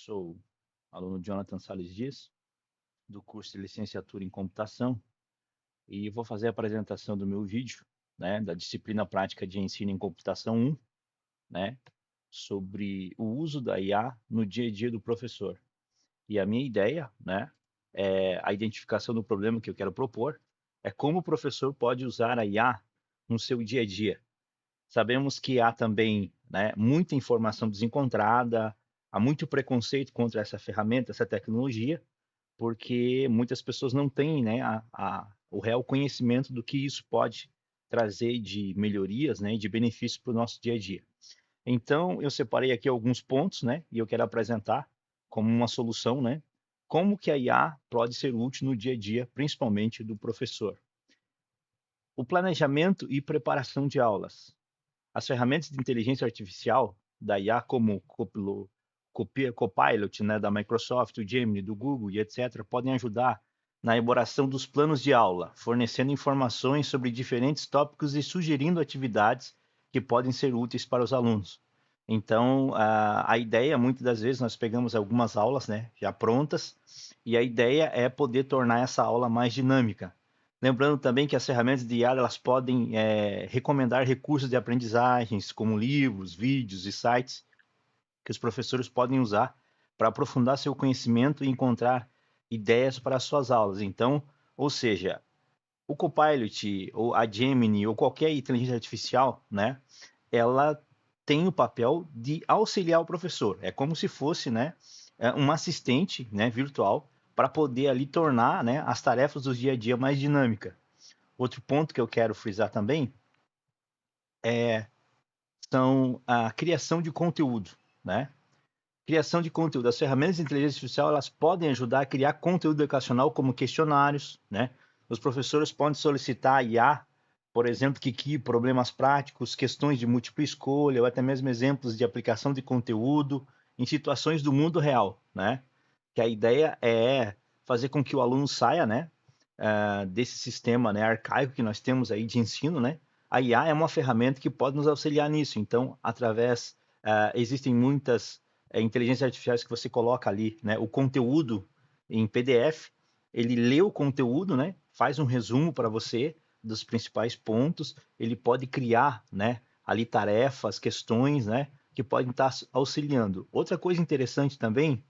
Sou aluno Jonathan Sales Dias, do curso de licenciatura em computação, e vou fazer a apresentação do meu vídeo, né, da disciplina prática de ensino em computação 1, né, sobre o uso da IA no dia a dia do professor. E a minha ideia, né, é a identificação do problema que eu quero propor, é como o professor pode usar a IA no seu dia a dia. Sabemos que há também, né, muita informação desencontrada, há muito preconceito contra essa ferramenta, essa tecnologia, porque muitas pessoas não têm, né, o real conhecimento do que isso pode trazer de melhorias, né, de benefícios para o nosso dia a dia. Então, eu separei aqui alguns pontos, né, e eu quero apresentar como uma solução, né, como que a IA pode ser útil no dia a dia, principalmente do professor. O planejamento e preparação de aulas. As ferramentas de inteligência artificial da IA, como o Copilot, né, da Microsoft, o Gemini, do Google e etc., podem ajudar na elaboração dos planos de aula, fornecendo informações sobre diferentes tópicos e sugerindo atividades que podem ser úteis para os alunos. Então, a ideia, muitas das vezes, nós pegamos algumas aulas, né, já prontas, e a ideia é poder tornar essa aula mais dinâmica. Lembrando também que as ferramentas de IA elas podem recomendar recursos de aprendizagens, como livros, vídeos e sites, que os professores podem usar para aprofundar seu conhecimento e encontrar ideias para as suas aulas. Então, ou seja, o Copilot, ou a Gemini, ou qualquer inteligência artificial, né, ela tem o papel de auxiliar o professor. É como se fosse, né, um assistente, né, virtual para poder ali tornar, né, as tarefas do dia a dia mais dinâmica. Outro ponto que eu quero frisar também são a criação de conteúdo, né? Criação de conteúdo. As ferramentas de inteligência artificial elas podem ajudar a criar conteúdo educacional como questionários, né? Os professores podem solicitar a IA, por exemplo, que crie problemas práticos, questões de múltipla escolha ou até mesmo exemplos de aplicação de conteúdo em situações do mundo real, né? Que a ideia é fazer com que o aluno saia, né, desse sistema, né, arcaico que nós temos aí de ensino, né? A IA é uma ferramenta que pode nos auxiliar nisso. Então, existem muitas inteligências artificiais que você coloca ali, né, o conteúdo em PDF, ele lê o conteúdo, né, faz um resumo para você dos principais pontos, ele pode criar, né, ali tarefas, questões, né, que podem estar auxiliando. Outra coisa interessante também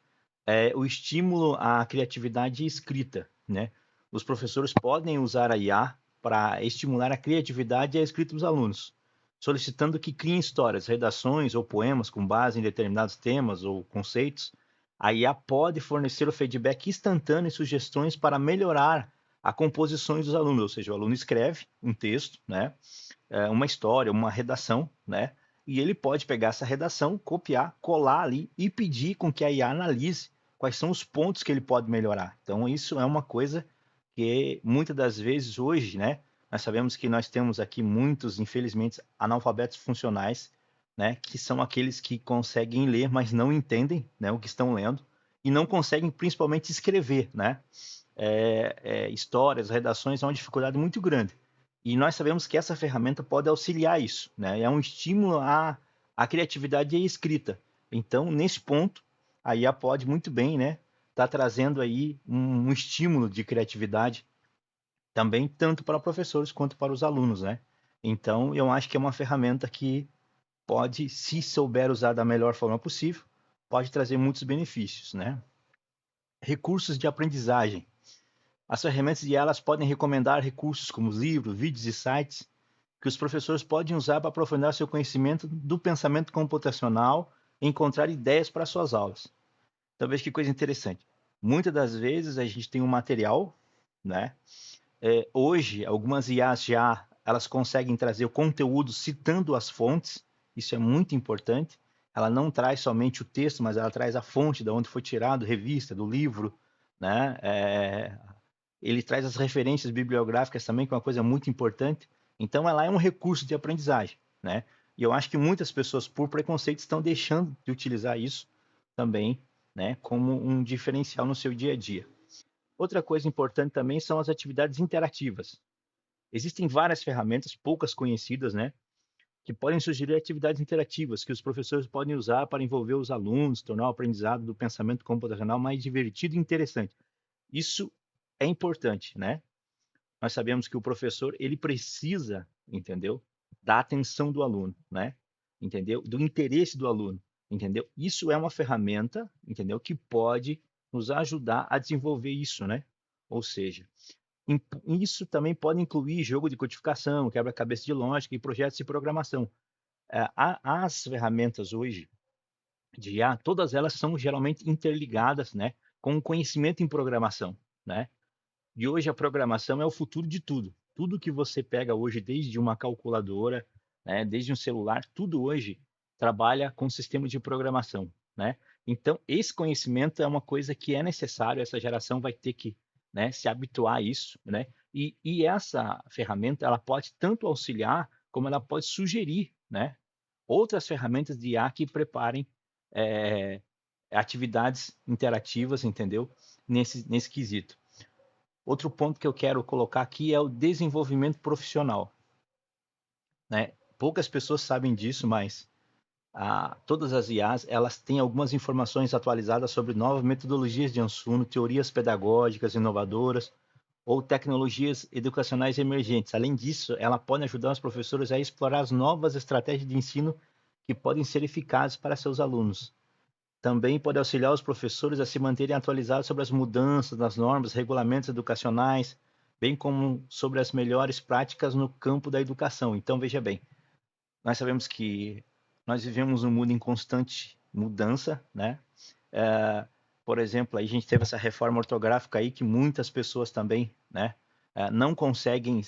é o estímulo à criatividade escrita, né? Os professores podem usar a IA para estimular a criatividade e a escrita dos alunos, solicitando que criem histórias, redações ou poemas com base em determinados temas ou conceitos. A IA pode fornecer o feedback instantâneo e sugestões para melhorar a composições dos alunos, ou seja, o aluno escreve um texto, né, uma história, uma redação, né, e ele pode pegar essa redação, copiar, colar ali e pedir com que a IA analise quais são os pontos que ele pode melhorar. Então, isso é uma coisa que muitas das vezes hoje, né, nós sabemos que nós temos aqui muitos, infelizmente, analfabetos funcionais, né, que são aqueles que conseguem ler, mas não entendem, né, o que estão lendo e não conseguem principalmente escrever, né? Histórias, redações é uma dificuldade muito grande. E nós sabemos que essa ferramenta pode auxiliar isso, né? É um estímulo à criatividade e à escrita. Então, nesse ponto, a IA pode muito bem, né, tá trazendo aí um estímulo de criatividade também, tanto para professores quanto para os alunos, né? Então, eu acho que é uma ferramenta que pode, se souber usar da melhor forma possível, pode trazer muitos benefícios, né? Recursos de aprendizagem. As ferramentas de elas podem recomendar recursos como livros, vídeos e sites que os professores podem usar para aprofundar seu conhecimento do pensamento computacional e encontrar ideias para suas aulas. Então veja que coisa interessante. Muitas das vezes a gente tem um material, né? Hoje, algumas IAs já elas conseguem trazer o conteúdo citando as fontes, isso é muito importante. Ela não traz somente o texto, mas ela traz a fonte de onde foi tirado, revista, do livro, né? Ele traz as referências bibliográficas também, que é uma coisa muito importante. Então, ela é um recurso de aprendizagem, né? E eu acho que muitas pessoas, por preconceito, estão deixando de utilizar isso também, né, como um diferencial no seu dia a dia. Outra coisa importante também são as atividades interativas. Existem várias ferramentas, poucas conhecidas, né, que podem sugerir atividades interativas que os professores podem usar para envolver os alunos, tornar o aprendizado do pensamento computacional mais divertido e interessante. Isso é importante, né? Nós sabemos que o professor, ele precisa, entendeu? Da atenção do aluno, né? Entendeu? Do interesse do aluno, entendeu? Isso é uma ferramenta, entendeu? Que pode nos ajudar a desenvolver isso, né? Ou seja, isso também pode incluir jogo de codificação, quebra-cabeça de lógica e projetos de programação. As ferramentas hoje de IA, todas elas são geralmente interligadas, né? Com o conhecimento em programação, né? E hoje a programação é o futuro de tudo. Tudo que você pega hoje, desde uma calculadora, né, desde um celular, tudo hoje trabalha com sistema de programação, né? Então, esse conhecimento é uma coisa que é necessário, essa geração vai ter que, né, se habituar a isso, né? E essa ferramenta, ela pode tanto auxiliar, como ela pode sugerir, né, outras ferramentas de IA que preparem é, atividades interativas, entendeu? Nesse quesito. Outro ponto que eu quero colocar aqui é o desenvolvimento profissional, né? Poucas pessoas sabem disso, mas todas as IAs elas têm algumas informações atualizadas sobre novas metodologias de ensino, teorias pedagógicas inovadoras ou tecnologias educacionais emergentes. Além disso, ela pode ajudar os professores a explorar as novas estratégias de ensino que podem ser eficazes para seus alunos. Também pode auxiliar os professores a se manterem atualizados sobre as mudanças nas normas, regulamentos educacionais, bem como sobre as melhores práticas no campo da educação. Então, veja bem, nós sabemos que nós vivemos um mundo em constante mudança, né? Por exemplo, aí a gente teve essa reforma ortográfica aí que muitas pessoas também, né, não conseguem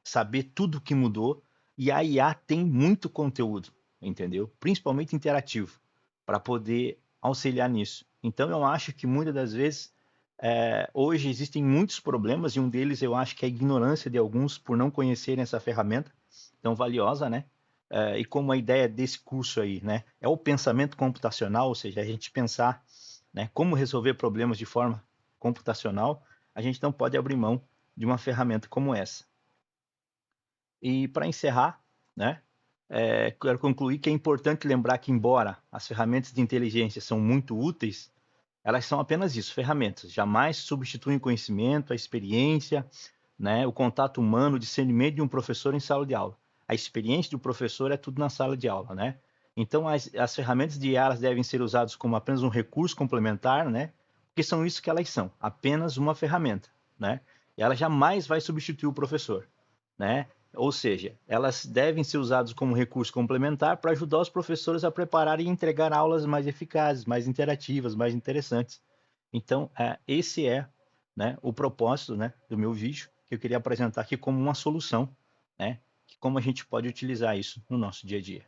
saber tudo que mudou, e a IA tem muito conteúdo, entendeu? Principalmente interativo, para poder auxiliar nisso. Então, eu acho que muitas das vezes, hoje existem muitos problemas, e um deles eu acho que é a ignorância de alguns por não conhecerem essa ferramenta tão valiosa, né? E como a ideia desse curso aí, né, é o pensamento computacional, ou seja, a gente pensar, né, como resolver problemas de forma computacional, a gente não pode abrir mão de uma ferramenta como essa. E para encerrar, né, quero concluir que é importante lembrar que, embora as ferramentas de inteligência são muito úteis, elas são apenas isso, ferramentas. Jamais substituem o conhecimento, a experiência, né, o contato humano, o discernimento de um professor em sala de aula. A experiência do professor é tudo na sala de aula, né? Então, as ferramentas de IA elas devem ser usadas como apenas um recurso complementar, né? Porque são isso que elas são, apenas uma ferramenta, né? E ela jamais vai substituir o professor, né? Ou seja, elas devem ser usadas como recurso complementar para ajudar os professores a preparar e entregar aulas mais eficazes, mais interativas, mais interessantes. Então, esse é, né, o propósito, né, do meu vídeo, que eu queria apresentar aqui como uma solução, né, que como a gente pode utilizar isso no nosso dia a dia.